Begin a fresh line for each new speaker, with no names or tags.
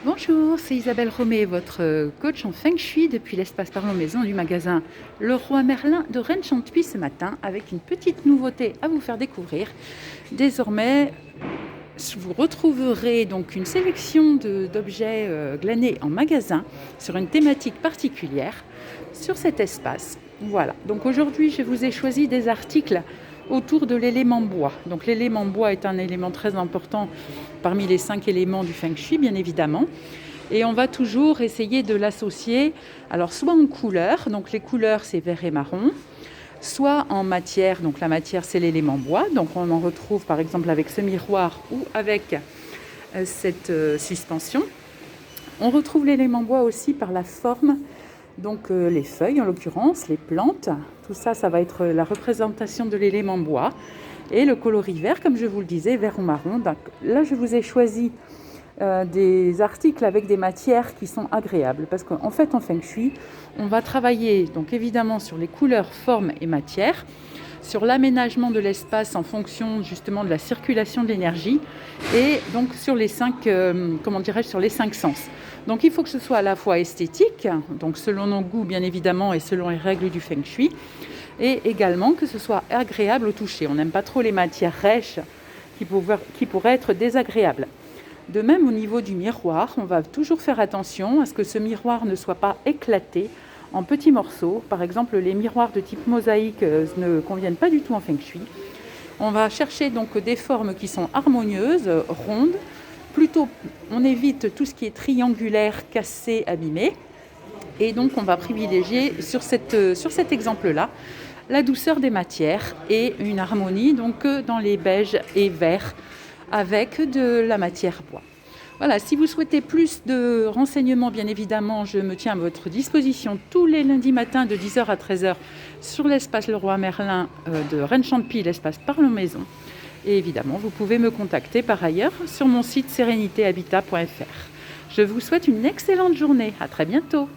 Bonjour, c'est Isabelle Romé, votre coach en Feng Shui depuis l'espace Parlons Maison du magasin Le Roi Merlin de Rennes-Chantuy ce matin avec une petite nouveauté à vous faire découvrir. Désormais, vous retrouverez donc une sélection d'objets glanés en magasin sur une thématique particulière sur cet espace. Voilà, donc aujourd'hui je vous ai choisi des articles autour de l'élément bois. Donc l'élément bois est un élément très important parmi les 5 éléments du Feng Shui, bien évidemment. Et on va toujours essayer de l'associer, alors soit en couleur, donc les couleurs c'est vert et marron, soit en matière, donc la matière c'est l'élément bois, donc on en retrouve par exemple avec ce miroir ou avec cette suspension. On retrouve l'élément bois aussi par la forme, donc les feuilles en l'occurrence, les plantes, tout ça, ça va être la représentation de l'élément bois. Et le coloris vert, comme je vous le disais, vert ou marron. Donc, là, je vous ai choisi des articles avec des matières qui sont agréables. Parce qu'en fait, en Feng Shui, on va travailler donc évidemment sur les couleurs, formes et matières, sur l'aménagement de l'espace en fonction justement de la circulation de l'énergie et donc sur les sur les 5 sens. Donc il faut que ce soit à la fois esthétique, donc selon nos goûts bien évidemment et selon les règles du Feng Shui, et également que ce soit agréable au toucher. On n'aime pas trop les matières rêches qui pourraient être désagréables. De même, au niveau du miroir, on va toujours faire attention à ce que ce miroir ne soit pas éclaté en petits morceaux. Par exemple, les miroirs de type mosaïque ne conviennent pas du tout en Feng Shui. On va chercher donc des formes qui sont harmonieuses, rondes. Plutôt, on évite tout ce qui est triangulaire, cassé, abîmé. Et donc, on va privilégier sur cet exemple-là la douceur des matières et une harmonie donc dans les beiges et verts avec de la matière bois. Voilà, si vous souhaitez plus de renseignements, bien évidemment, je me tiens à votre disposition tous les lundis matins de 10h à 13h sur l'espace Le Roi Merlin de Rennes-Chantuy, l'espace Parlons Maison. Et évidemment, vous pouvez me contacter par ailleurs sur mon site sérénitéhabitat.fr. Je vous souhaite une excellente journée. À très bientôt.